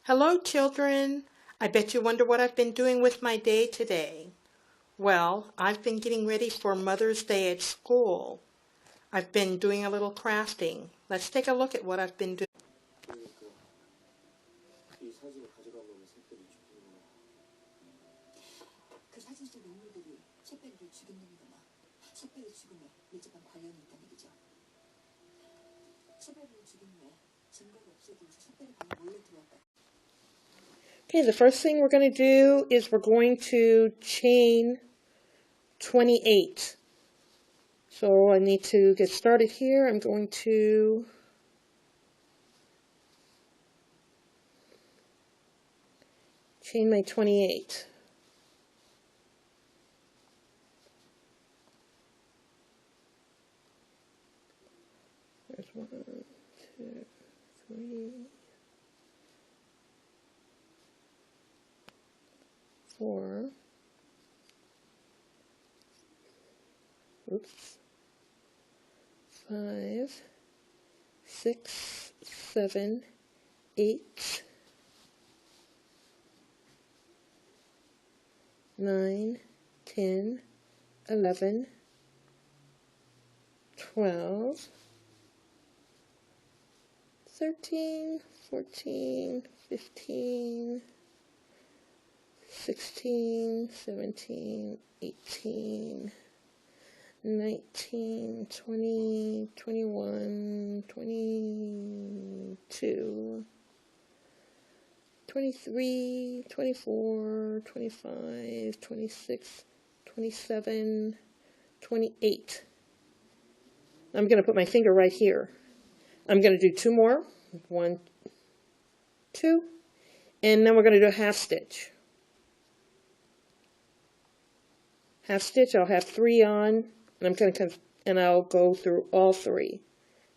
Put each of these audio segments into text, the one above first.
Hello, children. I bet you wonder what I've been doing with my day today. Well, I've been getting ready for Mother's Day at school. I've been doing a little crafting. Let's take a look at what I've been doing. Okay, the first thing we're going to do is we're going to chain 28. So I need to get started here. I'm going to chain my 28. There's 1, 2, 3, 4. Oops. 5, 6, 7, 8, 9, 10, 11, 12, 13, 14, 15, 16, 17, 18, 19, 20, 21, 22, 23, 24, 25, 26, 27, 28. I'm going to put my finger right here. I'm going to do 2 more. 1, 2, and then we're going to do a half stitch. Half stitch, I'll have 3 on, and I'll go through all 3.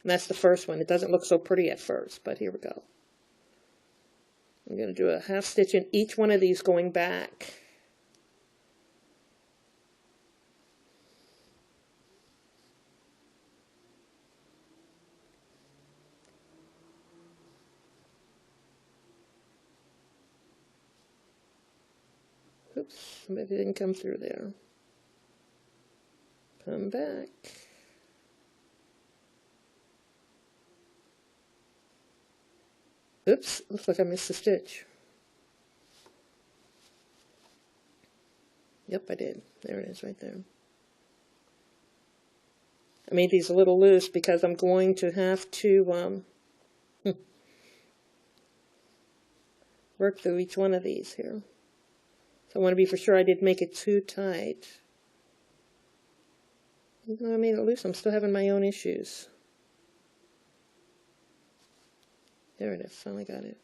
And that's the first one. It doesn't look so pretty at first, but here we go. I'm going to do a half stitch in each one of these going back. Oops, maybe it didn't come through there. Come back. Oops, looks like I missed a stitch. Yep, I did. There it is right there. I made these a little loose because I'm going to have to work through each one of these here. So I want to be for sure I didn't make it too tight. Even though I made it loose, I'm still having my own issues. There it is, finally got it.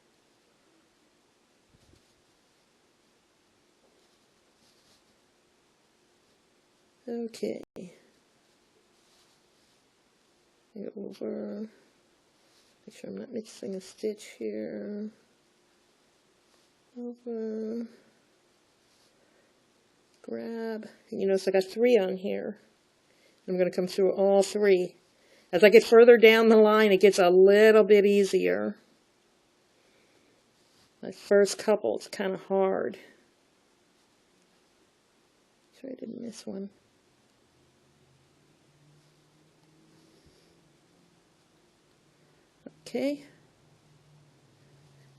Okay. Go over. Make sure I'm not missing a stitch here. Over. Grab. And you notice I got 3 on here. I'm going to come through all 3. As I get further down the line, it gets a little bit easier. My first couple, it's kind of hard. Sure I didn't miss one. Okay.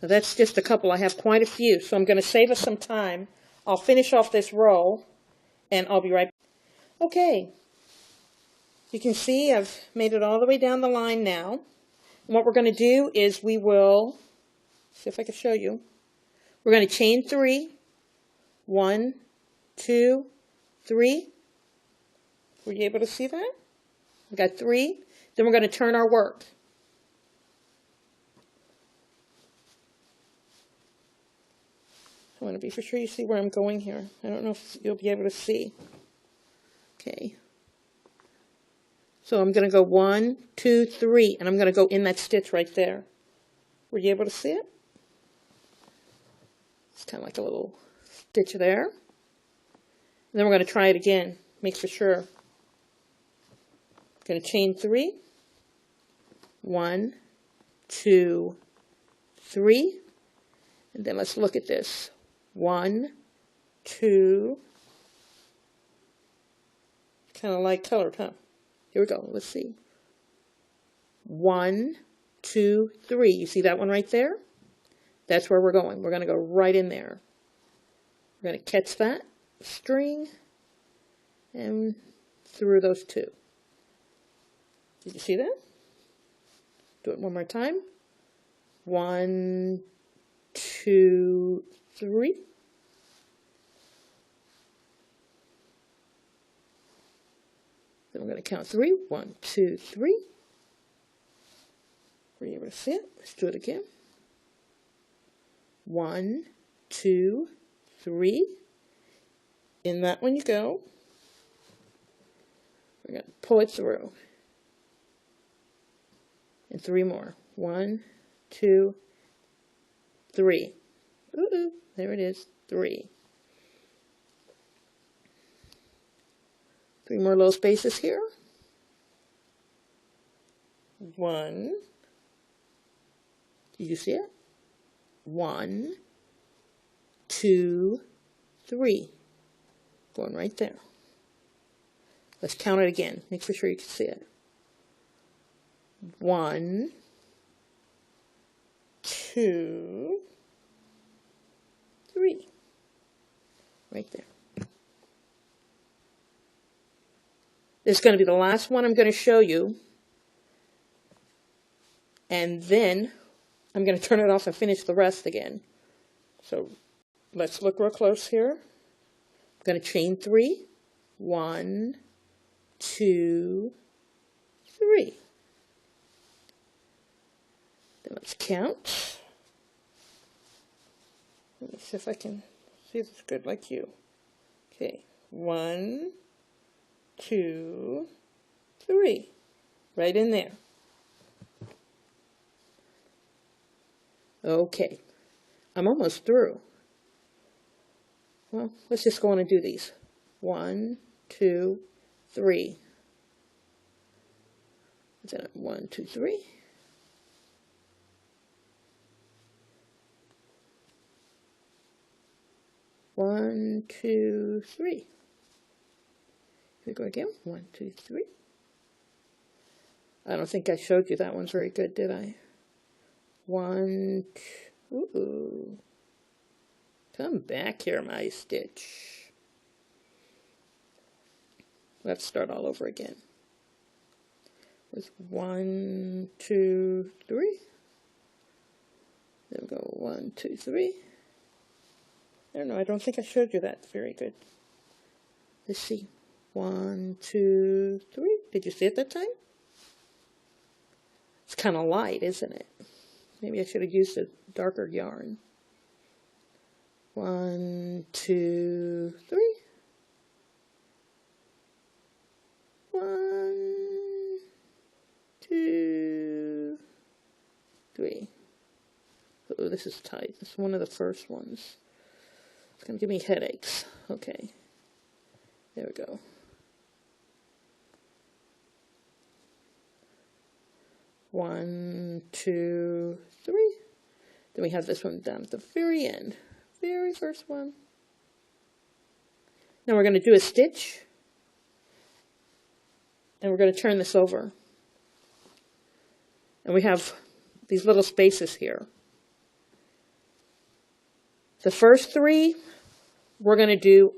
Now that's just a couple. I have quite a few, so I'm going to save us some time. I'll finish off this row, and I'll be right back. Okay. You can see I've made it all the way down the line now. And what we're going to do is we will, see if I can show you. We're going to chain 3. 1, 2, 3. Were you able to see that? We got 3. Then we're going to turn our work. I want to be for sure you see where I'm going here. I don't know if you'll be able to see. Okay. So I'm going to go 1, 2, 3, and I'm going to go in that stitch right there. Were you able to see it? It's kind of like a little stitch there. And then we're going to try it again, make for sure. I'm going to chain 3. 1, 2, 3. And then let's look at this. 1, 2. Kind of like colored, huh? Here we go. Let's see. 1, 2, 3. You see that one right there? That's where we're going. We're going to go right in there. We're going to catch that string and through those 2. Did you see that? Do it one more time. 1, 2, 3. Then we're going to count 3. 1, 2, 3. Were you able to see it? Let's do it again. 1, 2, 3. In that one you go. We're going to pull it through. And 3 more. 1, 2, 3. Ooh, there it is. 3. 3 more little spaces here. 1. Did you see it? 1, 2, 3. Going right there. Let's count it again. Make sure you can see it. 1, 2, 3. Right there. This is going to be the last one I'm going to show you. And then I'm going to turn it off and finish the rest again. So let's look real close here. I'm going to chain 3. 1, 2, 3. Then let's count. Let me see if I can see this good like you. Okay, 1, 2, 3. Right in there. Okay, I'm almost through. Well, let's just go on and do these. 1, 2, 3. Then 1, 2, 3. One, 2, 3. Here we go again. 1, 2, 3. I don't think I showed you that one's very good, did I? 1, 2. Ooh. Come back here, my stitch. Let's start all over again. With 1, 2, 3. Then we go 1, 2, 3. I don't know, I don't think I showed you that very good. Let's see. 1, 2, 3. Did you see it that time? It's kind of light, isn't it? Maybe I should have used a darker yarn. 1, 2, 3. 1, 2, 3. Oh, this is tight. This is one of the first ones. It's going to give me headaches. Okay. There we go. 1, 2, 3. Then we have this one down at the very end. Very first one. Now we're going to do a stitch. And we're going to turn this over. And we have these little spaces here. The first 3, we're going to do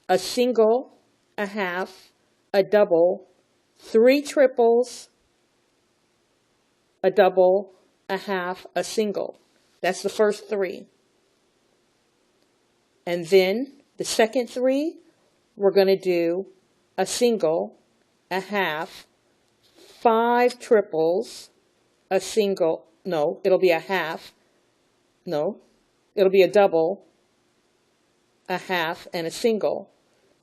a single, a half, a double, 3 triples, a double, a half, a single. That's the first 3. And then the second 3, we're going to do a single, a half, 5 triples, a single, no, it'll be a half, no, it'll be a double, a half, and a single.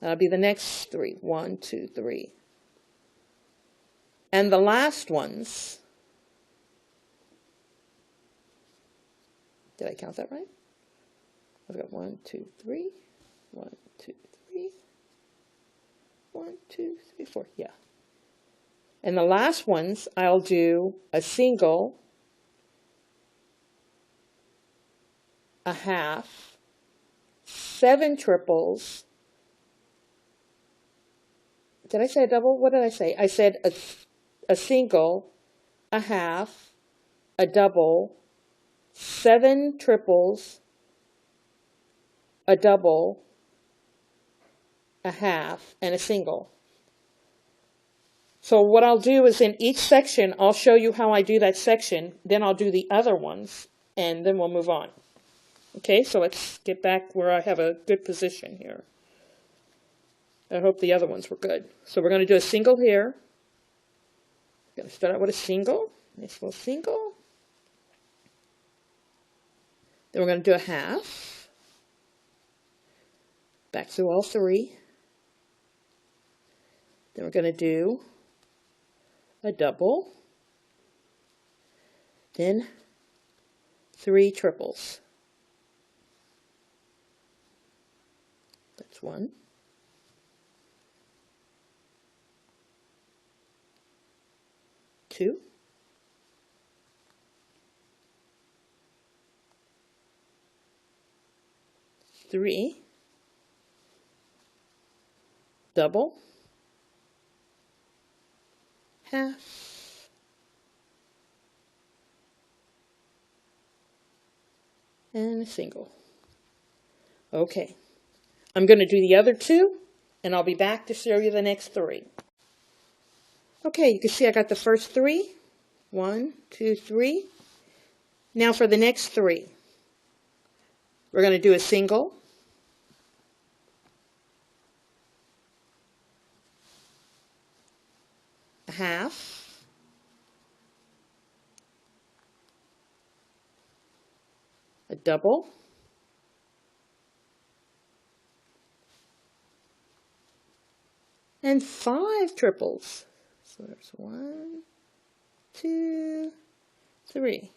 That'll be the next 3. 1, 2, 3. And the last ones, did I count that right? I've got 1, 2, 3, 1, 2, 3, 1, 2, 3, 4, yeah. And the last ones, I'll do a single, a half, 7 triples. Did I say a double? What did I say? I said a single, a half, a double, 7 triples, a double, a half, and a single. So what I'll do is in each section, I'll show you how I do that section, then I'll do the other ones, and then we'll move on. Okay, so let's get back where I have a good position here. I hope the other ones were good. So we're going to do a single here. We're going to start out with a single, nice little single. Then we're going to do a half. Back through all 3. Then we're going to do a double. Then 3 triples. That's 1. 2. 3. Double. Half. And a single. Okay. I'm going to do the other 2, and I'll be back to show you the next 3. Okay, you can see I got the first 3. 1, 2, 3. Now for the next 3. We're going to do a single, a half, a double, and 5 triples. So there's 1, 2, 3.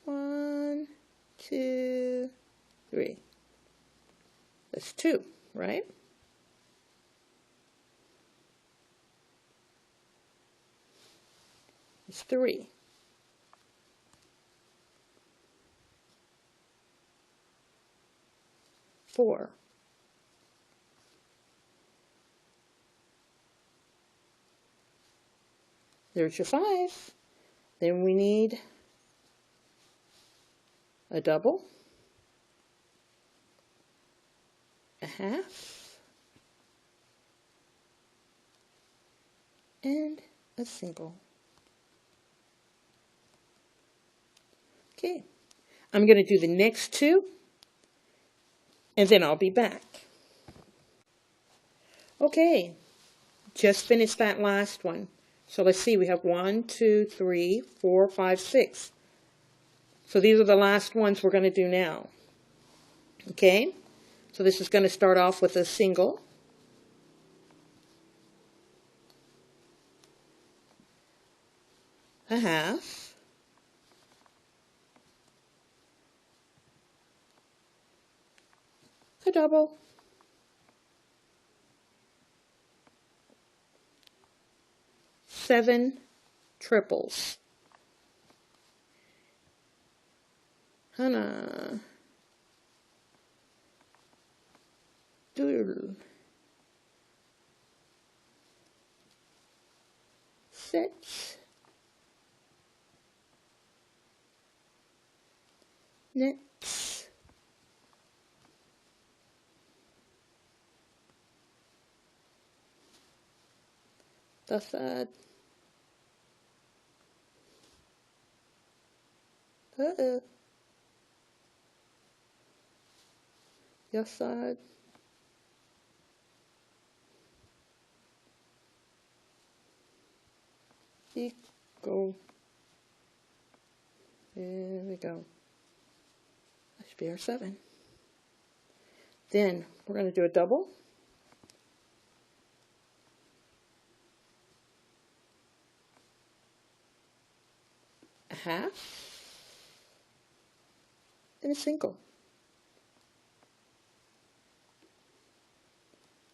1, 2, 3. That's 2, right? It's 3. 4. There's your 5. Then we need a double, a half, and a single. Okay, I'm going to do the next 2, and then I'll be back. Okay, just finished that last one. So let's see, we have 1, 2, 3, 4, 5, 6. So these are the last ones we're going to do now. Okay, so this is going to start off with a single, a half, a double, seven triples. Hana. Doodle. 6. Next. The third. Your side. Go. There we go. That should be our 7. Then we're going to do a double. A half. And a single.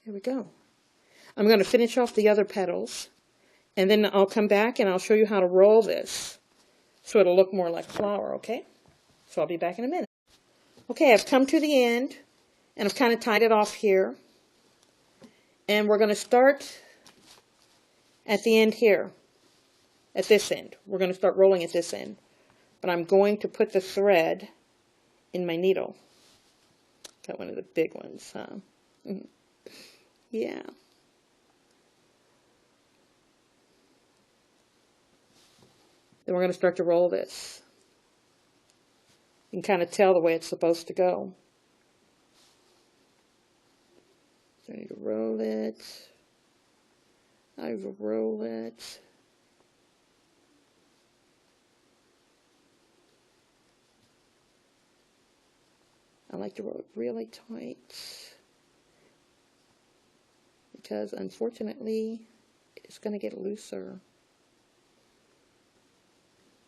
There we go. I'm going to finish off the other petals, and then I'll come back and I'll show you how to roll this. so it'll look more like flour, okay? So I'll be back in a minute. Okay, I've come to the end, and I've kind of tied it off here. And we're going to start at the end here, at this end. We're going to start rolling at this end. But I'm going to put the thread in my needle. Got one of the big ones, huh? Yeah. Then we're going to start to roll this. You can kind of tell the way it's supposed to go. So I need to roll it. I will roll it. I like to roll it really tight because unfortunately it's going to get looser.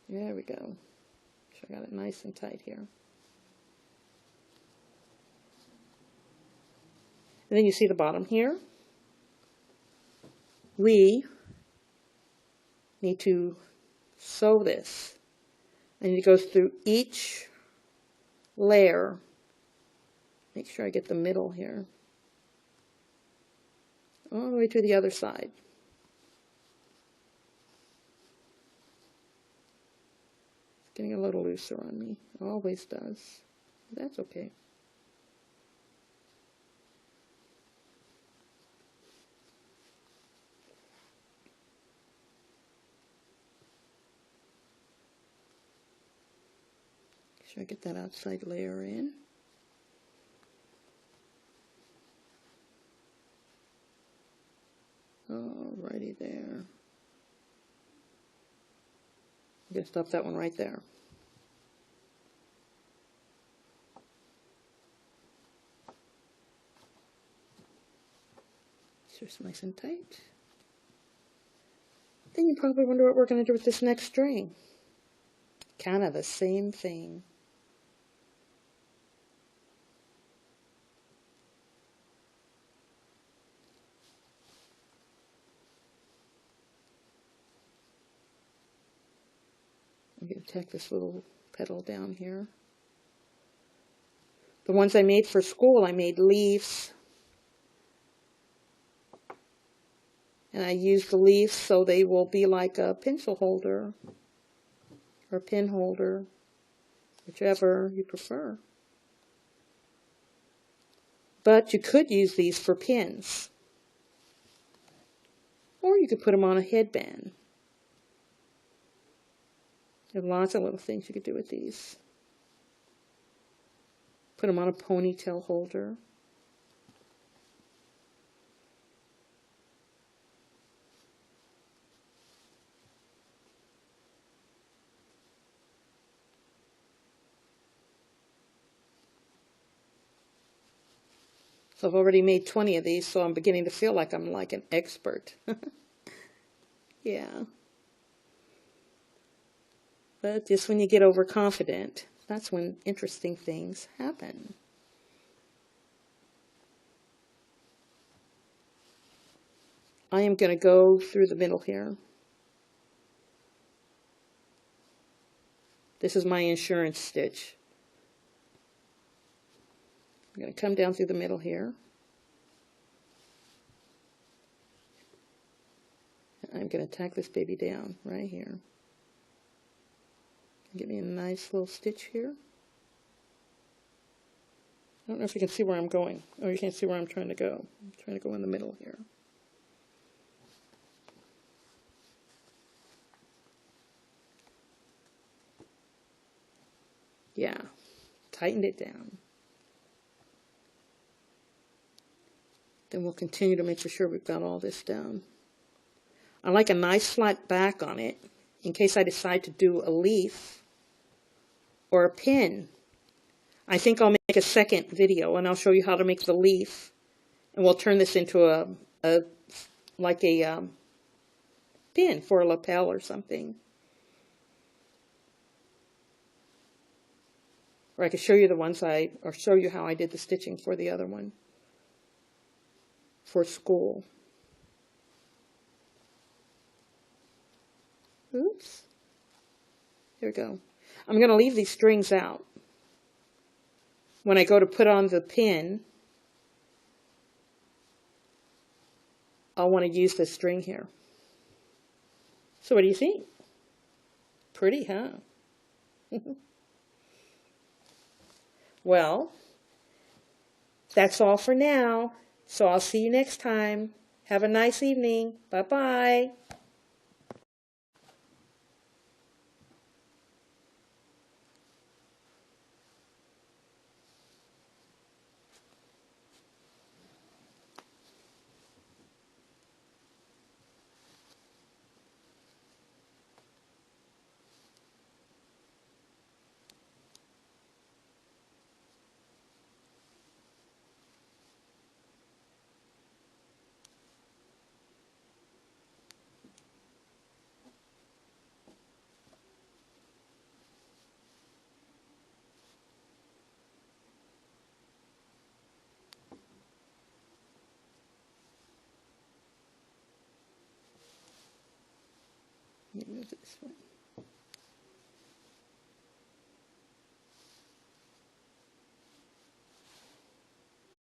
There we go. So I got it nice and tight here. And then you see the bottom here. We need to sew this. I need to go through each layer. Make sure I get the middle here. All the way to the other side. It's getting a little looser on me. It always does. That's okay. Make sure I get that outside layer in. Alrighty there. I'm going to stop that one right there. Just nice and tight. Then you probably wonder what we're going to do with this next string. Kind of the same thing. I'm going to tack this little petal down here. The ones I made for school, I made leaves. And I used the leaves so they will be like a pencil holder or pen holder, whichever you prefer. But you could use these for pins. Or you could put them on a headband. There are lots of little things you could do with these. Put them on a ponytail holder. So I've already made 20 of these, so I'm beginning to feel like I'm like an expert. Yeah. But just when you get overconfident, that's when interesting things happen. I am going to go through the middle here. This is my insurance stitch. I'm going to come down through the middle here. And I'm going to tack this baby down right here. Get me a nice little stitch here. I don't know if you can see where I'm going. Oh, you can't see where I'm trying to go. I'm trying to go in the middle here. Yeah, tightened it down. Then we'll continue to make sure we've got all this down. I like a nice flat back on it in case I decide to do a leaf or a pin. I think I'll make a second video and I'll show you how to make the leaf, and we'll turn this into a pin for a lapel or something. Or I could show you the ones or show you how I did the stitching for the other one for school. Oops. There we go. I'm going to leave these strings out. When I go to put on the pin, I'll want to use this string here. So what do you think? Pretty, huh? Well, that's all for now. So I'll see you next time. Have a nice evening. Bye-bye. Let me move this one.